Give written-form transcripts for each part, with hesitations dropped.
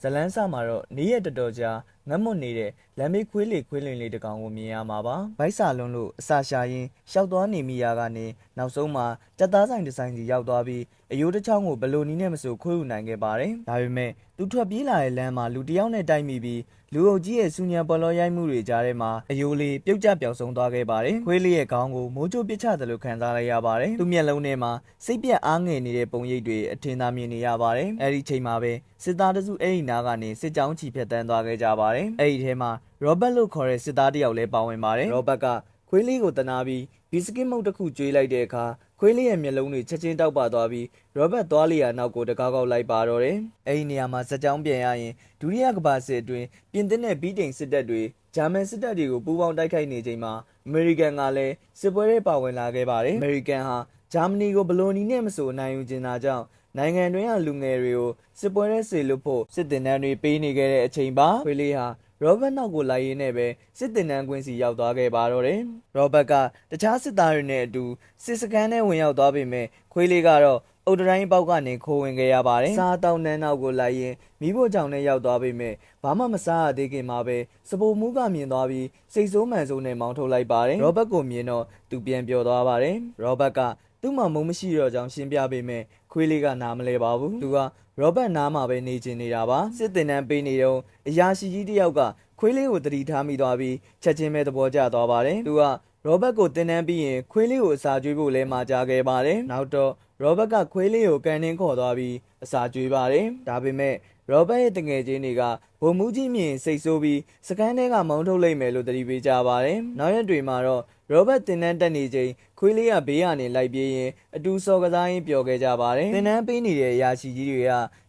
ဇလန်းစာမှာတော့နေ့ရက်တော်ကြာငတ်မွတ်နေတဲ့လမ်းမေးခွေးလွင်လေးတကောင်ကိုမြင်ရမှာပါ။ဗိုက်စာလုံးလို့အစာရှာရင်းရှောက်သွားနေမိရာကနေနောက်ဆုံးမှာကြက်သားဆိုင်တစ်ဆိုင်စီရောက်သွားပြီးအယိုးတစ်ချောင်းကိုဘယ်လိုနည်းနဲ့မဆိုခွေးယူနိုင်ခဲ့ပါတယ်။ဒါပေမဲ့သူထွက်ပြေးလာတဲ့လမ်းမှာလူတစ်ယောက်နဲ့တိုက်မိပြီးလူအုပ်ကြီးရဲ့စူညံပေါ်လောရိုက်မှုတွေကြားထဲမှာအယိုးလေးပြုတ်ကျပျောက်ဆုံးသွားခဲ့ပါတယ်။ခွေးလေးရဲ့ခေါင်းကိုမိုးချိုးပစ်ချတယ်လို့ခံစားလိုက်ရပါတယ်။သူ့မျက်လုံးထဲမှာစိတ်ပြက်အားငယ်နေတဲ့ပုံရိပ်တွေအထင်သာမြင်နေရပါတယ်။အဲဒီချိန်မှာပဲစစ်သားတစုအဲ့ဒီနားကနေစစ်ကြောင်းချီဖြတ်တန်းသွားခဲ့ကြပါတယ်။အဲ့ဒီထဲမှာရောဘတ်လို့ခေါ်တဲ့စစ်သားတစ်ယောက်လည်းပါဝင်ပါတယ်။ရောဘတ်ကခွေးလေးကိုတနာပြီးဘီစကစ်မုတ်တစ်ခုကျွေးလိုက်တဲ့အခါခွေးလေးရဲ့မျက်လုံးတွေချက်ချင်းတောက်ပသွားပြီးရောဘတ်သွားလျာနောက်ကိုတကောက်ကောက်လိုက်ပါတော့တယ်။အဲ့ဒီနေရာမှာစက်ကြောင်းပြန်ရရင်ဒုတိယကမ္ဘာစစ်အတွင်းပြင်သစ်နဲ့ဗြိတိန်စစ်တပ်တွေဂျာမန်စစ်တပ်တွေကိုပူးပေါင်းတိုက်ခိုက်နေချိန်မှာအမေရိကန်ကလည်းစစ်ပွဲတွေပါဝင်လာခဲ့ပါတယ်။အမေရိကန်ဟာဂျာမနီကိုဘလိုနီနဲ့မဆိုနိုင်ယူကျင်တာကြောင့်နိုင်ငံတွင်းကလူငယ်တွေကိုစစ်ပွဲထဲဆေလွတ်ဖို့စစ်တင်တန်းတွေပေးနေခဲ့တဲ့အချိန်ပါခွေးလေးဟာရောဘတ်နောက်ကိုလိုက်ရင်းနဲ့ပဲစစ်တင်တန်းကွင်းစီရောက်သွားခဲ့ပါတော့တယ်။ရောဘတ်ကတခြားစစ်သားတွေနဲ့အတူစစ်စခန်းထဲဝင်ရောက်သွားပေမဲ့ခွေးလေးကတော့အုတ်တိုင်းပေါက်ကနေခိုးဝင်ခဲ့ရပါတယ်။စားတောင်းနှန်းနောက်ကိုလိုက်ရင်မိဖို့ကြောင့်နဲ့ရောက်သွားပေမဲ့ဘာမှမစားရသေးခင်မှာပဲစပိုမူးကမြင်သွားပြီးစိတ်ဆိုးမှန်ဆိုးနဲ့မောင်းထုတ်လိုက်ပါတယ်။ရောဘတ်ကိုမြင်တော့သူပြန်ပြောသွားပါတယ်။ရောဘတ်ကသူ့မှာမုံမရှိတော့ကြောင်းရှင်းပြပေမဲ့ခွေးလေးကနားမလဲပါဘူး။သူကရောဘတ်နားမှာပဲနေချင်နေတာပါ။စစ်တင်တန်းပေးနေတော့အရာရှိကြီးတစ်ယောက်ကခွေးလေးကိုတတိထားမိသွားပြီးချက်ချင်းပဲသဘောကျသွားပါတယ်။သူကရောဘတ်ကိုတင်တန်းပြီးရင်ခွေးလေးကိုအစာကျွေးဖို့လဲမှာကြားခဲ့ပါတယ်။နောက်တော့ရောဘတ်ကခွေးလေးကိုကန်နှင်းခေါ်သွားပြီးအစာကျွေးပါတယ်။ဒါပေမဲ့ရောဘတ်ရဲ့တငယ်ချင်းတွေကဗိုလ်မှူးကြီးမြင်စိတ်ဆိုးပြီးစကန်းထဲကမောင်းထုတ်လိုက်မယ်လို့သတိပေးကြပါတယ်။နောက်ရက်တွေမှာတော့ရောဘတ်တင်တန်းတက်နေချိန်ခွေးလေးကဘေးကနေလိုက်ပြေးရင်အတူစော်ကစားရင်းပျော်ခဲ့ကြပါတယ်။တင်တန်းပေးနေတဲ့အရာရှိကြီးတွေ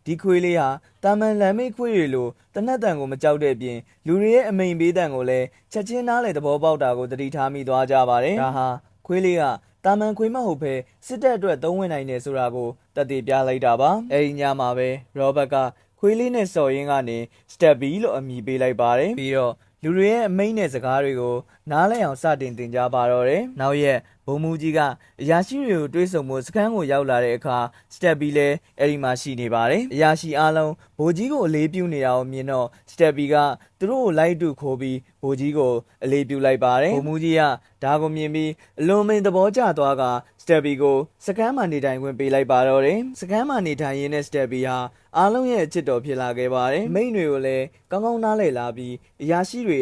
ကဒီခွေးလေးဟာတာမန်လမ်းမေးခွေးတွေလိုတနက်တန်ကိုမကြောက်တဲ့အပြင်လူတွေရဲ့အမိန်ပေးတန်ကိုလည်းချက်ချင်းနားလေသဘောပေါက်တာကိုသတိထားမိသွားကြပါတယ်။ဒါဟာခွေးလေးကတာမန်ခွေးမဟုတ်ဘဲစစ်တပ်အတွက်သုံးဝင်နိုင်တယ်ဆိုတာကိုသက်သေပြလိုက်တာပါ။အဲဒီညမှာပဲရောဘတ်ကခွေးလေးနဲ့စော်ရင်းကနေစတက်ဘီလို့အမည်ပေးလိုက်ပါတယ်။ပြီးတော့လူတွေရဲ့အမိန့်နဲ့စကားတွေကိုနားလည်အောင်စတင်သင်ကြားပါတော့တယ်။နောက်ရက်ဘုံမူကြီးကအရာရှိတွေကိုတွေးဆုံမှုစခန်းကိုရောက်လာတဲ့အခါစတက်ဘီလည်းအဲ့ဒီမှာရှိနေပါတယ်။အရာရှိအားလုံးဘိုးကြီးကိုအလေးပြုနေတာကိုမြင်တော့စတက်ဘီကသူတို့ကိုလိုက်တူခိုးပြီးဘိုးကြီးကိုအလေးပြုလိုက်ပါတယ်။ဘုံမူကြီးကဒါကိုမြင်ပြီးအလွန်မင်းသဘောကျသွားကစတက်ဘီကိုစခန်းမှာနေထိုင်ခွင့်ပေးလိုက်ပါတော့တယ်။စခန်းမှာနေထိုင်ရင်းနဲ့စတက်ဘီဟာအားလုံးရဲ့အချစ်တော်ဖြစ်လာခဲ့ပါတယ်။မိန့်တွေကိုလည်းကောင်းကောင်းနားလည်လာပြီးအရာရှိတွေ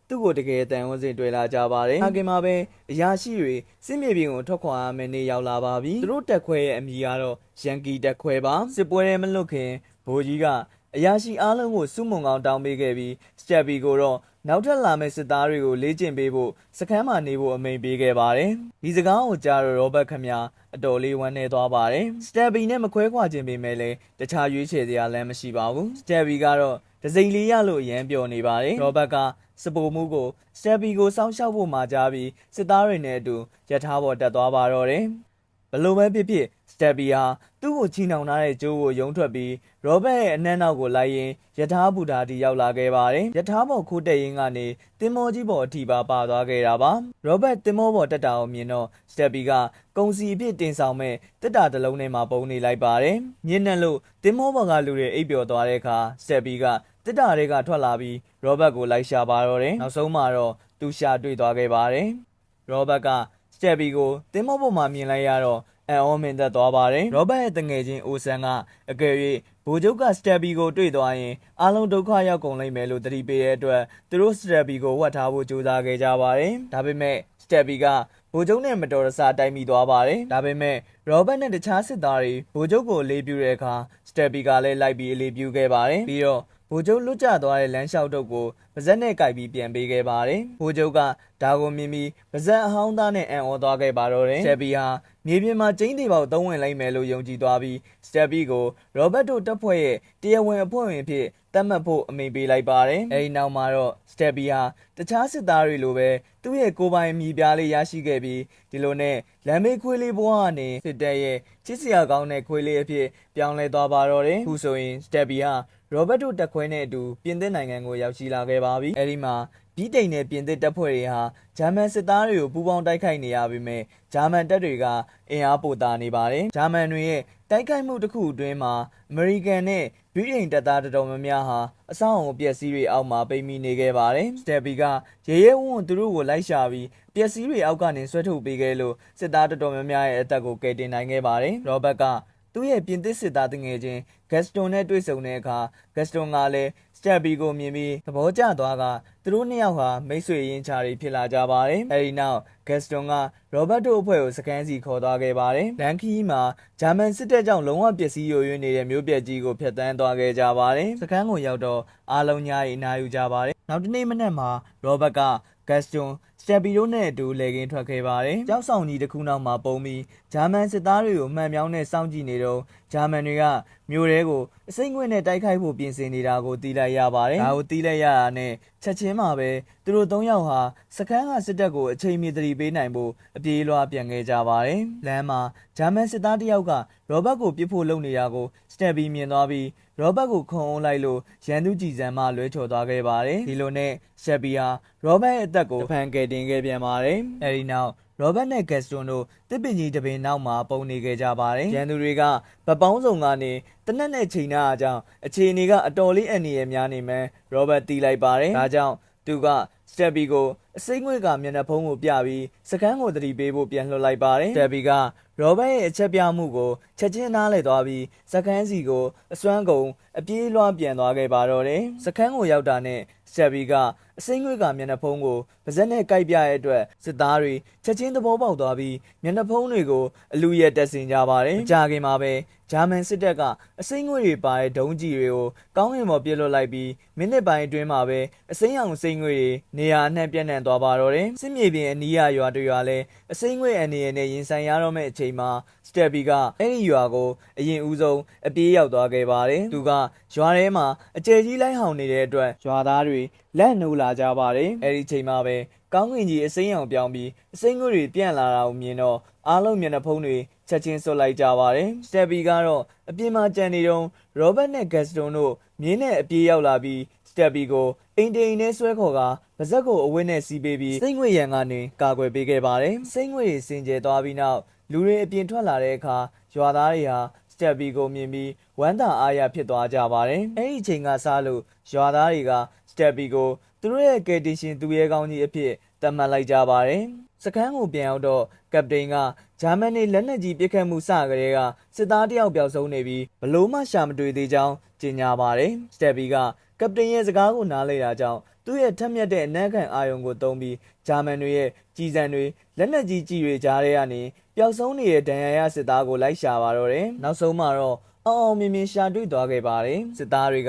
ကသူ့ကိုတကယ်တန်ဝန်စင်တွေ့လာကြပါတယ်။အခင်မှာပဲအရာရှိတွေစစ်မြေပြင်ကိုထွက်ခွာရမယ့်နေ့ရောက်လာပါပြီ။သူတို့တက်ခွဲရဲ့အမည်ကတော့ရန်ကီတက်ခွဲပါ။စစ်ပွဲထဲမလွတ်ခင်ဘိုးကြီးကအရာရှိအားလုံးကိုစုမုံကောင်းတောင်းပေးခဲ့ပြီးစတက်ဘီကိုတော့နောက်ထပ်လာမယ့်စစ်သားတွေကိုလေ့ကျင့်ပေးဖို့စခန်းမှာနေဖို့အမိန့်ပေးခဲ့ပါတယ်။ဒီစကားကိုကြားတော့ရောဘတ်ခမရအတော်လေးဝမ်းနည်းသွားပါတယ်။စတက်ဘီနဲ့မခွဲခွာခြင်းပေမဲ့လည်းတခြားရွေးချယ်စရာလမ်းမရှိပါဘူး။စတက်ဘီကတော့ဒစိမ့်လေးရလို့အရန်ပျော်နေပါတယ်။ရောဘတ်ကစပိုမှုကိုစတက်ဘီကိုစောင့်ရှောက်ဖို့မှာကြားပြီးစစ်သားတွေနဲ့အတူရထားပေါ်တက်သွားပါတော့တယ်။ဘလို့ပဲဖြစ်ဖြစ်စတက်ဘီဟာသူ့ကိုချီနှောင်ထားတဲ့ကျိုးကိုယုံထွက်ပြီးရောဘတ်ရဲ့အနှံ့နောက်ကိုလိုက်ရင်ရထားဘူတာတီရောက်လာခဲ့ပါတယ်။ရထားပေါ်ခိုးတက်ရင်းကနေတင်မောကြီးပေါ်အထိပါသွားခဲ့တာပါ။ရောဘတ်တင်မောပေါ်တက်တာကိုမြင်တော့စတက်ဘီကကုံစီအဖြစ်တင်ဆောင်မဲ့တစ်တာတစ်လုံးထဲမှာပုံနေလိုက်ပါတယ်။ညဉ့်နဲ့လို့တင်မောပေါ်ကလူတွေအိပ်ပျော်သွားတဲ့အခါစတက်ဘီကတစ်တာတွေကထွက်လာပြီးရောဘတ်ကိုလိုက်ရှာပါတော့တယ်။နောက်ဆုံးမှာတော့သူရှာတွေ့သွားခဲ့ပါတယ်။ရောဘတ်ကစတက်ဘီကိုတင်မောပေါ်မှာမြင်လိုက်ရတော့အန်အောမင်သက်သွားပါတယ်။ရောဘတ်ရဲ့တငယ်ချင်းအိုဆန်ကအကယ်၍ဗိုလ်ချုပ်ကစတက်ဘီကိုတွေ့သွားရင်အားလုံးဒုက္ခရောက်ကုန်လိမ့်မယ်လို့သတိပေးတဲ့အတွက်သူတို့စတက်ဘီကိုဝတ်ထားဖို့ကြိုးစားခဲ့ကြပါတယ်။ဒါပေမဲ့စတက်ဘီကဗိုလ်ချုပ်နဲ့မတော်တဆတိုက်မိသွားပါတယ်။ဒါပေမဲ့ရောဘတ်နဲ့တခြားစစ်သားတွေဗိုလ်ချုပ်ကိုအလေးပြုတဲ့အခါစတက်ဘီကလည်းလိုက်ပြီးအလေးပြုခဲ့ပါတယ်။ပြီးတော့ဗိုလ်ချုပ်လွတ်ကျသွားတဲ့လမ်းလျှောက်တော့ကိုပါဇက်နဲ့ကိုက်ပြီးပြန်ပေးခဲ့ပါတယ်။ဗိုလ်ချုပ်ကဒါကိုမြင်ပြီးပါဇက်အဟောင်းသားနဲ့အံ့ဩသွားခဲ့ပါတော့တယ်။စတက်ဘီဟာမြေပြင်မှာကျင်းသေးပေါက်သုံးဝင်လိုက်မယ်လို့ယုံကြည်သွားပြီးစတက်ဘီကိုရောဘတ်တို့တပ်ဖွဲ့ရဲ့တရားဝင်အဖွဲ့ဝင်အဖြစ်သတ်မှတ်ဖို့အမိန့်ပေးလိုက်ပါတယ်။အဲဒီနောက်မှာတော့စတက်ဘီဟာတခြားစစ်သားတွေလိုပဲသူ့ရဲ့ကိုယ်ပိုင်အမည်ပြားလေးရရှိခဲ့ပြီးဒီလိုနဲ့လမ်းမေးခွေးလေးဘဝကနေစစ်တပ်ရဲ့ချစ်စရာကောင်းတဲ့ခွေးလေးအဖြစ်ပြောင်းလဲသွားပါတော့တယ်။အခုဆိုရင်စတက်ဘီဟာရောဘတ်တို့တက်ခွဲနဲ့အတူပြင်သစ်နိုင်ငံကိုရောက်ရှိလာခဲ့ပါပြီ။အဲဒီမှာ ဗြိတိန်နဲ့ပြင်သစ်တပ်ဖွဲ့တွေဟာဂျာမန်စစ်သားတွေကိုပူးပေါင်းတိုက်ခိုက်နေရပေမဲ့ဂျာမန်တပ်တွေကအင်အားပိုသာနေပါတယ်ဂျာမန်တွေရဲ့တိုက်ခိုက်မှုတစ်ခုအတွင်းမှာအမေရိကန်နဲ့ဗြိတိန်တပ်သားတော်တော်များများဟာအဆောက်အအုံပျက်စီးတွေအောက်မှာပိတ်မိနေခဲ့ပါတယ်စတက်ဘီကရဲရဲဝံ့ဝံ့သူတို့ကိုလိုက်ရှာပြီးပျက်စီးတွေအောက်ကနေဆွဲထုတ်ပေးခဲ့လို့စစ်သားတော်တော်များများရဲ့အသက်ကိုကယ်တင်နိုင်ခဲ့ပါတယ်ရောဘတ်ကသူ့ရဲ့ပြင်သစ်စစ်သားတငယ်ချင်းဂက်စတွန်နဲ့တွေ့ဆုံတဲ့အခါဂက်စတွန်ကလည်းစတက်ဘီကိုမြင်ပြီးသဘောကျသွားကသူတို့နှစ်ယောက်ဟာမိတ်ဆွေရင်းချတွေဖြစ်လာကြပါတယ်အဲဒီနောက်ဂက်စတွန်ကရောဘတ်တို့အဖွဲ့ကိုစခန်းစီခေါ်သွားခဲ့ပါတယ်လန်ခီမှာဂျာမန်စစ်တပ်ကြောင့်လုံးဝပျက်စီးယိုယွင်းနေတဲ့မြို့ပြကြီးကိုဖျက်ဆီးသွားခဲ့ကြပါတယ်စခန်းကိုရောက်တော့အားလုံးညရီနာယူကြပါတယ်နောက်တစ်နေ့မနက်မှာရောဘတ်ကဂက်စတွန်စတက်ဘီတို့နဲ့အတူလေကင်းထွက်ခဲ့ပါတယ်။ကြောက်ဆောင်ကြီးတစ်ခုနောက်မှာပုံပြီးဂျာမန်စစ်သားတွေကိုမှန်ပြောင်းနဲ့စောင့်ကြည့်နေတော့ဂျာမန်တွေကမြို့ထဲကိုအစိမ့်ငွေ့နဲ့တိုက်ခိုက်ဖို့ပြင်ဆင်နေတာကိုသိလိုက်ရပါတယ်။ဒါကိုသိလိုက်ရတာနဲ့ချက်ချင်းမှာပဲသူတို့၃ယောက်ဟာစခန်းကစစ်တပ်ကိုအချိန်မီသတိပေးနိုင်ဖို့အပြေးလွှားပြန်ခဲ့ကြပါတယ်။လမ်းမှာဂျာမန်စစ်သားတစ်ယောက်ကရောဘတ်ကိုပြစ်ဖို့လုပ်နေတာကိုစတက်ဘီမြင်သွားပြီးရောဘတ်ကိုခုံအောင်လိုက်လို့ရန်သူကြည်စံမှလွဲချော်သွားခဲ့ပါတယ်။ဒီလိုနဲ့စတက်ဘီဟာရောဘတ်ရဲ့အသက်ကိုဖန်ကယ်တင်ခဲ့ပြန်ပါတယ်။အဲဒီနောက်ရောဘတ်နဲ့ဂက်စတွန်တို့တစ်ပင်ကြီးတစ်ပင်နောက်မှာပုံနေခဲ့ကြပါတယ်။ရန်သူတွေကဗပောင်းဆောင်ကနေတနက်နဲ့ချိန်နာအကြောင်းအခြေအနေကအတော်လေးအန္တရာယ်များနေမှန်းရောဘတ်တီးလိုက်ပါတယ်။ဒါကြောင့်သူကစတက်ဘီကိုအစိမ့်ငွေ့ကမျက်နှာဖုံးကိုပြပြီးစကန်းကိုတတိပေးဖို့ပြန်လှုပ်လိုက်ပါတယ်စတက်ဘီကရောဘတ်ရဲ့အချက်ပြမှုကိုချက်ချင်းနားလည်သွားပြီးစကန်းစီကိုအစွမ်းကုန်အပြေးလွှားပြန်သွားခဲ့ပါတော့တယ်စကန်းကိုရောက်တာနဲ့စတက်ဘီကအစိမ့်ငွေ့ကမျက်နှာဖုံးကိုပါဇက်နဲ့ကိုက်ပြရဲ့အတွက်စစ်သားတွေချက်ချင်းသဘောပေါက်သွားပြီးမျက်နှာဖုံးတွေကိုအလူရက်တက်ဆင်ကြပါတယ်မကြာခင်မှာပဲဂျာမန်စစ်တပ်ကအစိမ့်ငွေ့တွေပါတဲ့ဒုံးကျည်တွေကိုကောင်းကင်ပေါ်ပစ်လွှတ်လိုက်ပြီးမိနစ်ပိုင်းအတွင်းမှာပဲအစိမ့်အောင်စိမ့်ငွေ့တွေနေရာအနှံ့ပြန့်နှံ့သွားပါတော့တယ်စစ်မြေပြင်အနီးရွာတွေရွာလဲအစိမ့်ငွေ့အန်ဒီရဲ့နဲ့ရင်ဆိုင်ရတော့မယ့်အချိန်မှာစတက်ဘီကအဲ့ဒီရွာကိုအရင်ဦးဆုံးအပြေးရောက်သွားခဲ့ပါတယ်သူကရွာထဲမှာအကျယ်ကြီးလိုက်ဟောင်နေတဲ့အတွက်ရွာသားတွေလက်နှိုးလာကြပါတယ်အဲ့ဒီချိန်မှာပဲကောင်းကင်ကြီးအစိမ်းအောင်ပြောင်းပြီးအစိမ်းငွေ့တွေပြန့်လာတာကိုမြင်တော့အားလုံးမျက်နှာဖုံးတွေချက်ချင်းစွတ်လိုက်ကြပါတယ်စတက်ဘီကတော့အပြင်မှာကြံနေတော့ရောဘတ်နဲ့ဂက်စတွန်တို့မြင်းနဲ့အပြေးရောက်လာပြီးစတက်ဘီကိုအိမ်တိန်နဲ့ဆွဲခေါ်ကပါဇက်ကိုအဝတ်နဲ့စီးပေးပြီးစိတ်ငွေ့ရန်ကနေကာကွယ်ပေးခဲ့ပါတယ်စိတ်ငွေ့တွေစင်ကြယ်သွားပြီးနောက်လူတွေအပြင်ထွက်လာတဲ့အခါရွာသားတွေဟာစတက်ဘီကိုမြင်ပြီးဝမ်းသာအားရဖြစ်သွားကြပါတယ်အဲ့ဒီအချိန်ကစလို့ရွာသားတွေကစတက်ဘီကိုသူတို့ရဲ့ကယ်တင်ရှင်သူရဲကောင်းကြီးအဖြစ်သတ်မှတ်လိုက်ကြပါတယ်စကန်းကိုပြန်ရောက်တော့ကပတိန်ကဂျာမန်နေလက်နက်ကြီးပစ်ခတ်မှုစကြတဲ့ကစစ်သားတယောက်ပျောက်ဆုံးနေပြီးဘလို့မှရှာမတွေ့သေးကြောင်းကြေညာပါတယ်စတက်ဘီကကပတိန်ရဲ့စကားကိုနားလေတာကြောင့်သူ့ရဲ့ထက်မြက်တဲ့အနက်ခံအာယုံကိုသုံးပြီးဂျာမန်တွေရဲ့ကြီးစံတွေလက်နက်ကြီးကြီးတွေကြားထဲကနေပျောက်ဆုံးနေတဲ့ဒဏ်ရာရစစ်သားကိုလိုက်ရှာပါတော့တယ်နောက်ဆုံးမှာတော့အောင်မြင်မြင်ရှာတွေ့သွားခဲ့ပါတယ်စစ်သားတွေ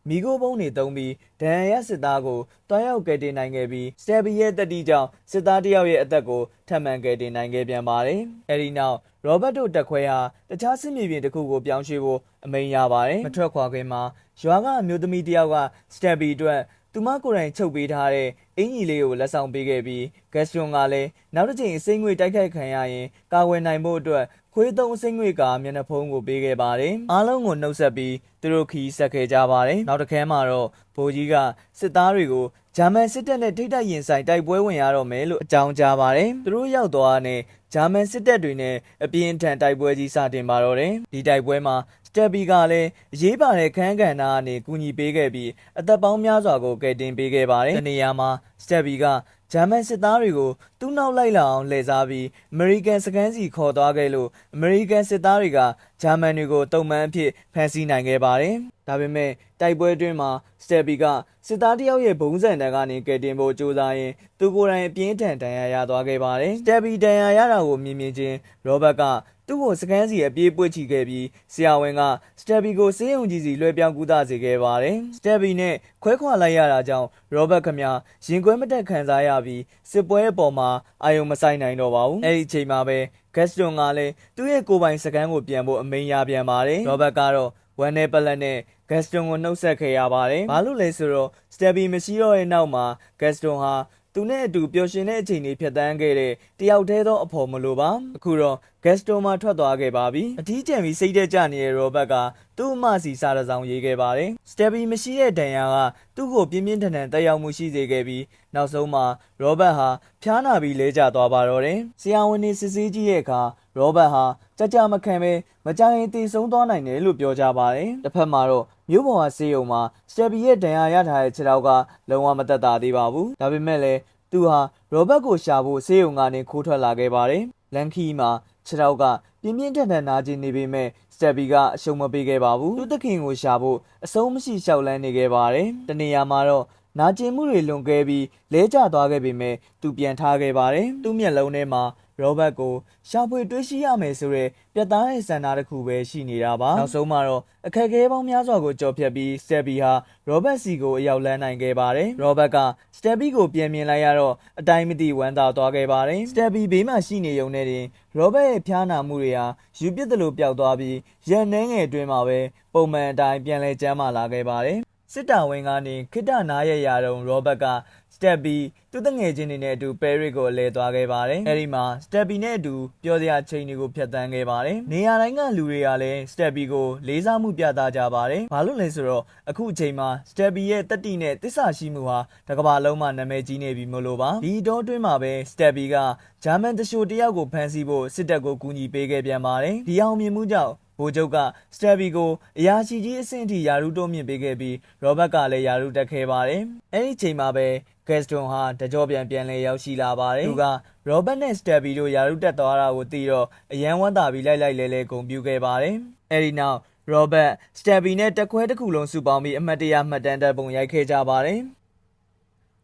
ကမိခိုးပုံးတွေတုံးပြီးဒဏ်ရာရစစ်သားကိုတွားရောက်ကယ်တင်နိုင်ခဲ့ပြီးစတက်ဘီရဲ့တက်တီကြောင့်စစ်သားတယောက်ရဲ့အသက်ကိုထပ်မံကယ်တင်နိုင်ခဲ့ပြန်ပါတယ်အဲဒီနောက်ရောဘတ်တို့တက်ခွဲဟာတခြားစစ်မြေပြင်တစ်ခုကိုပြောင်းရွှေ့ဖို့အမိန့်ရပါတယ်မထွက်ခွာခင်မှာရွာကအမျိုးသမီးတယောက်ကစတက်ဘီအတွက်သူမကိုယ်တိုင်ချုပ်ပေးထားတဲ့အင်ကြီးလေးကိုလက်ဆောင်ပေးခဲ့ပြီးဂက်စတွန်ကလည်းနောက်တစ်ချိန်အစိမ့်ငွေတိုက်ခိုက်ခံရရင်ကာဝယ်နိုင်ဖို့အတွက်ခွေးသုံးအစိမ့်ငွေကမျက်နှာဖုံးကိုပေးခဲ့ပါတယ်အားလုံးကိုနှုတ်ဆက်ပြီးသူတို့ခီးဆက်ခဲ့ကြပါတယ်နောက်တစ်ခါမှာတော့ဗိုလ်ကြီးကစစ်သားတွေကိုဂျာမန်စစ်တပ်နဲ့ထိပ်တိုက်ရင်ဆိုင်တိုက်ပွဲဝင်ရတော့မယ်လို့အကြောင်းကြားပါတယ်သူတို့ရောက်သွားတဲ့ဂျာမန်စစ်တပ်တွေနဲ့အပြင်းထန်တိုက်ပွဲကြီးစတင်ပါတော့တယ်ဒီတိုက်ပွဲမှာစတက်ဘီကလည်းအရေးပါတဲ့ခန်းကဏ္ဍကနေကူညီပေးခဲ့ပြီးအသက်ပေါင်းများစွာကိုကယ်တင်ပေးခဲ့ပါတယ်ဒီနေရာမှာစတက်ဘီကဂျာမန်စစ်သားတွေကိုသူ့နောက်လိုက်လာအောင်လှည့်စားပြီးအမေရိကန်စခန်းစီခေါ်သွားခဲ့လို့အမေရိကန်စစ်သားတွေကဂျာမန်တွေကိုတုံ့ပန်းအဖြစ်ဖမ်းဆီးနိုင်ခဲ့ပါတယ်ဒါပေမဲ့တိုက်ပွဲအတွင်းမှာစတက်ဘီကစစ်သားတယောက်ရဲ့ဘုံစံတန်းကနေကယ်တင်ဖို့ကြိုးစားရင်သူကိုယ်တိုင်အပြင်းထန်ဒဏ်ရာရသွားခဲ့ပါတယ်စတက်ဘီဒဏ်ရာရတာကိုမြင်ချင်းရောဘတ်ကသူ့ကိုစကန်းစီအပြေးပွေ့ချီခဲ့ပြီးဆရာဝန်ကစတက်ဘီကိုဆေးရုံကြီးစီလွှဲပြောင်းကူသစေခဲ့ပါတယ်စတက်ဘီနဲ့ခွဲခွာလိုက်ရတာကြောင့်ရောဘတ်ခမရင်ခွဲမတက်ခံစားရပြီးစစ်ပွဲအပေါ်မှာအာရုံမဆိုင်နိုင်တော့ပါဘူးအဲ့ဒီအချိန်မှာပဲဂက်စတွန်ကလည်းသူ့ရဲ့ကိုယ်ပိုင်စကန်းကိုပြန်ဖို့အမိန့်ရပြန်ပါတယ်ရောဘတ်ကတော့ဝမ်နယ်ပလက်နဲ့ဂက်စတွန်ကိုနှုတ်ဆက်ခဲ့ရပါတယ်ဘာလို့လဲဆိုတော့စတက်ဘီမရှိတော့တဲ့နောက်မှာဂက်စတွန်ဟာသူ သူနဲ့အတူပျော်ရွှင်တဲ့အချိန်တွေဖြတ်သန်းခဲ့တဲ့တယောက်တည်းသောအဖော်မလို့ပါအခုတော့ Gaston မှာထွက်သွားခဲ့ပါပြီအထီးကျန်ပြီးစိတ်တက်ကြနေတဲ့ Robert ကသူ့အမစီစာတစောင်ရေးခဲ့ပါတယ် Stebby မရှိတဲ့ဒဏ်ရာကသူ့ကိုပြင်းပြင်းထန်ထန်တက်ရောက်မှုရှိစေခဲ့ပြီးနောက်ဆုံးမှာ Robert ဟာဖျားနာပြီးလဲကျသွားပါတော့တယ်ဆရာဝန်တွေစစ်ဆေးကြည့်တဲ့အခါ Robert ဟာကြမခံပဲမကြခင်သေဆုံးသွားနိုင်တယ်လို့ပြောကြပါတယ်တစ်ဖက်မှာတော့မြို့ပေါ်ကဆေးရုံမှာ Stebby ရဲ့ဒဏ်ရာရထားတဲ့ခြေထောက်ကလုံးဝမသက်သာသေးပါဘူးဒါပေမဲ့လည်းသူဟာ Robert ကိုရှာဖို့ဆေးရုံကနေခိုးထွက်လာခဲ့ပါတယ်လန်ခီမှာခြေထောက်ကပြင်းပြင်းထန်ထန်နာကျင်နေပေမဲ့ Stebby ကအရှုံးမပေးခဲ့ပါဘူးသူ့သခင်ကိုရှာဖို့အဆုံးမရှိလျှောက်လန်းနေခဲ့ပါတယ်တနေရာမှာတော့နာကျင်မှုတွေလွန်ကဲပြီးလဲကျသွားခဲ့ပေမဲ့သူပြန်ထားခဲ့ပါတယ်သူ့မျက်လုံးထဲမှာRobert ကိုရှာဖွေတွေးရှိရမယ်ဆိုတဲ့ပြတ်သားတဲ့စံနာတစ်ခုပဲရှိနေတာပါနောက်ဆုံးမှာတော့အခက်အခဲပေါင်းများစွာကိုကြော်ဖြတ်ပြီး Stebby ဟာ Robert စီကိုအရောက်လန်းနိုင်ခဲ့ပါတယ် Robert က Stebby ကိုပြန်မြင်လိုက်ရတော့အတိုင်းမသိဝမ်းသာသွားခဲ့ပါတယ် Stebby ဘေးမှာရှိနေုံနဲ့တင် Robert ရဲ့ဖျားနာမှုတွေဟာယူပစ်သလိုပျောက်သွားပြီးရက်နှဲငယ်အတွင်းမှာပဲပုံမှန်အတိုင်းပြန်လဲကျန်းမာလာခဲ့ပါတယ်စစ်တာဝန်ကနေခိတ္တနာရရာတုံ Robert က Stebby သူ့တငယ်ချင်းတွေနဲ့အတူ Paris ကိုအလဲသွားခဲ့ပါတယ်အဲဒီမှာ Stebby နဲ့အတူပျော်စရာချိန်တွေကိုဖြတ်သန်းခဲ့ပါတယ်နေရာတိုင်းကလူတွေကလည်း Stebby ကိုလေးစားမှုပြသကြပါတယ်ဘာလို့လဲဆိုတော့အခုအချိန်မှာ Stebby ရဲ့တတိနဲ့သစ္စာရှိမှုဟာတစ်ကမ္ဘာလုံးမှာနာမည်ကြီးနေပြီမို့လို့ပါဒီတော့အတွင်းမှာပဲ Stebby ကဂျာမန်တရှိုတယောက်ကိုဖမ်းဆီးဖို့စစ်တပ်ကိုကူညီပေးခဲ့ပြန်ပါတယ်ဒီအောင်မြင်မှုကြောင့်ဗိုလ်ချုပ်က Stebby ကိုအရာရှိကြီးအဆင့်အထိယာရုတိုးမြင့်ပေးခဲ့ပြီး Robert ကလည်းယာရုတက်ခဲ့ပါတယ်အဲဒီချိန်မှာပဲGaston ဟာတကြောပြန်လဲရောက်ရှိလာပါတယ်သူက Robert နဲ့ Stebby တို့ယာရုတက်သွားတာကိုသိတော့အယံဝမ်းသာပြီးလိုက်လဲဂုဏ်ပြုခဲ့ပါတယ်အဲဒီနောက် Robert Stebby နဲ့တက်ခွဲတစ်ခုလုံးစုပေါင်းပြီးအမှတ်တရမှတ်တမ်းတက်ပုံရိုက်ခဲ့ကြပါတယ်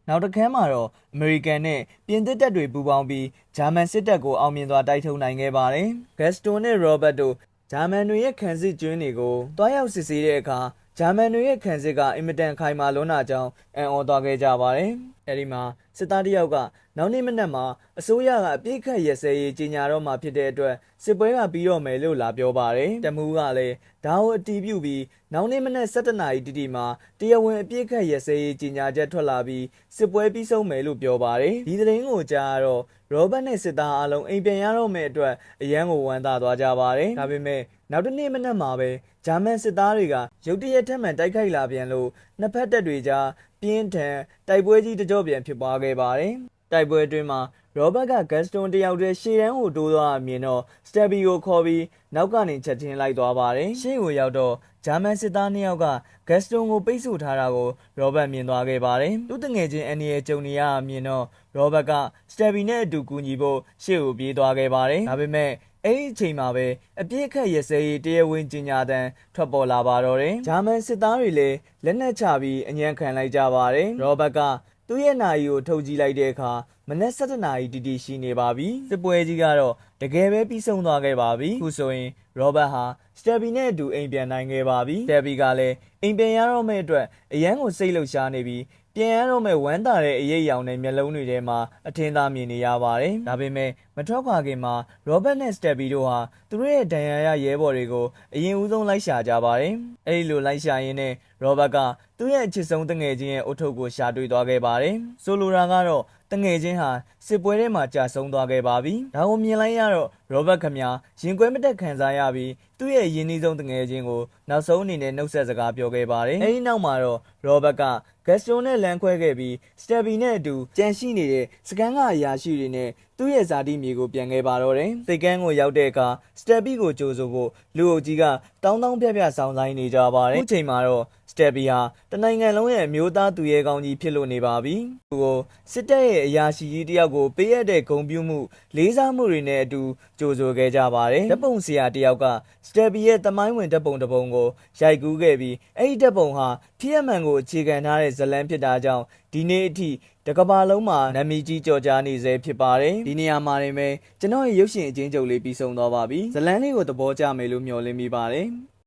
နောက်တစ်ခါမှာတော့ American နဲ့ပြင်သစ်တပ်တွေပူးပေါင်းပြီးဂျာမန်စစ်တပ်ကိုအောင်မြင်စွာတိုက်ထုတ်နိုင်ခဲ့ပါတယ်။ Gaston နဲ့ Robert တို့ဂျာမန်တွေရဲ့ခံစစ်ကျွန်းတွေကိုတွားရောက်စစ်ဆေးတဲ့အခါဂျာမန်တွေရဲ့ခံစစ်ကအင်မတန်ခိုင်မာလွန်းတာကြောင့်အံ့ဩသွားခဲ့ကြပါတယ်။အဲဒီမှာစစ်သားတယောက်ကနောက်နေ့မနက်မှာအစိုးရကအပြစ်ခတ်ရက်စဲရေးကြီးညာတော့မှာဖြစ်တဲ့အတွက်စစ်ပွဲကပြီးတော့မယ်လို့လာပြောပါတယ်။တမူးကလည်းဒါကိုအတီးပြုပြီးနောက်နေ့မနက်7:00နာရီတိမှာတရားဝင်အပြစ်ခတ်ရက်စဲရေးကြီးညာချက်ထွက်လာပြီးစစ်ပွဲပြီးဆုံးမယ်လို့ပြောပါတယ်။ဒီသတင်းကိုကြားတော့Robert နဲ့စစ်သားအလုံးအိမ်ပြန်ရတော့မယ့်အတွက်အရန်ကိုဝမ်းသာသွားကြပါတယ်။ဒါပေမဲ့နောက်တစ်နေ့မနက်မှာပဲဂျာမန်စစ်သားတွေကရုတ်တရက်ထက်မှန်တိုက်ခိုက်လာပြန်လို့နှစ်ဖက်တပ်တွေကြားပြင်းထန်တိုက်ပွဲကြီးတကြောပြန်ဖြစ်ပွားခဲ့ပါတယ်။တိုက်ပွဲအတွင်းမှာRobert က Gaston တယောက်တည်းရှေ့တန်းကိုတိုးသွားအမြင်တော့ Stebby ကိုခေါ်ပြီးနောက်ကနေချက်ချင်းလိုက်သွားပါတယ်။ရှေ့ကိုရောက်တော့ဂျာမန်စစ်သား2ယောက်က Gaston ကိုပိတ်ဆို့ထားတာကို Robert မြင်သွားခဲ့ပါတယ်။သူ့တငယ်ချင်းအန်နီရဲ့ကြုံနေရအမြင်တော့ Robert က Stebby နဲ့အတူကူညီဖို့ရှေ့ကိုပြေးသွားခဲ့ပါတယ်။ဒါပေမဲ့အဲ့ဒီအချိန်မှာပဲအပြစ်ခတ်ရက်စဲရေးတရားဝင်ကြီးညာတမ်းထွက်ပေါ်လာပါတော့တယ်။ဂျာမန်စစ်သားတွေလည်းလက်နက်ချပြီးအညံခံလိုက်ကြပါတယ်။ Robert ကသူ့ရဲ့နာရီကိုထုတ်ကြည့်လိုက်တဲ့အခါမနက်7:00နာရီတိရှိနေပါပြီစစ်ပွဲကြီးကတော့တကယ်ပဲပြီးဆုံးသွားခဲ့ပါပြီခုဆိုရင် Robert ဟာ Stebby နဲ့အတူအိမ်ပြန်နိုင်ခဲ့ပါပြီ Stebby ကလည်းအိမ်ပြန်ရတော့မယ့်အတွက်အရန်ကိုစိတ်လှုပ်ရှားနေပြီးပြန်ရတော့မယ့်ဝမ်းသာတဲ့အရေးရောင်နဲ့မျက်လုံးတွေထဲမှာအထင်သာမြင်နေရပါတယ်ဒါပေမဲ့မထွက်ခွာခင်မှာ Robert နဲ့ Stebby တို့ဟာသူတို့ရဲ့ဒဏ်ရာရရဲဘော်တွေကိုအရင်ဦးဆုံးလိုက်ရှာကြပါတယ်အဲဒီလိုလိုက်ရှာရင်းနဲ့ Robert ကသူ့ရဲ့အချစ်ဆုံးတငယ်ချင်းရဲ့အုတ်ထုပ်ကိုရှာတွေ့သွားခဲ့ပါတယ်ဆိုလိုတာကတော့တငယ်ချင်းဟာစစ်ပွဲထဲမှာကြာဆုံးသွားခဲ့ပါပြီဒါကိုမြင်လိုက်ရတော့ Robert ခမရင်ခွဲမတက်ခံစားရပြီးသူ့ရဲ့ရင်းနှီးဆုံးတငယ်ချင်းကိုနောက်ဆုံးအနေနဲ့နှုတ်ဆက်စကားပြောခဲ့ပါတယ်အဲဒီနောက်မှာတော့ Robert ကGaston နဲ့လမ်းခွဲခဲ့ပြီး Stebby နဲ့အတူကြံရှိနေတဲ့စကန်ကအရာရှိတွေနဲ့သူ့ရဲ့ဇာတိမြေကိုပြန်ခဲ့ပါတော့တယ်။စိတ်ကန်းကိုရောက်တဲ့အခါ Stebby ကိုကြိုဆိုဖို့လူအုပ်ကြီးကတောင်းပြဆောင်ဆိုင်နေကြပါတယ်။အခုချိန်မှာတော့ Stebby ဟာတနိုင်ငံလုံးရဲ့အမျိုးသားသူရဲကောင်းကြီးဖြစ်လို့နေပါပြီ။သူကိုစစ်တပ်ရဲ့အရာရှိကြီးတယောက်ကိုပေးရတဲ့ဂုဏ်ပြုမှုလေးစားမှုတွေနဲ့အတူကြိုဆိုခဲ့ကြပါတယ်။ဓာတ်ပုံဆရာတယောက်က Stebby ရဲ့သမိုင်းဝင်ဓာတ်ပုံတစ်ပုံကိုရိုက်ကူးခဲ့ပြီးအဲ့ဒီဓာတ်ပုံဟာဖြစ်ရမှန်ကိုအခြေခံထားတဲ့ဇာတ်လမ်းဖြစ်တာကြောင့်ဒီနေ့အထိတကမ္ဘာလုံးမှာနာမည်ကြီးကြော်ကြားနေစေဖြစ်ပါတယ်ဒီနေရာမှာနေမယ်ကျွန်တော်ရဲ့ရုပ်ရှင်အချင်းချုပ်လေးပြီးဆုံးသွားပါပြီဇာတ်လမ်းလေးကိုသဘောကျမယ်လို့မျှော်လင့်မိပါတယ်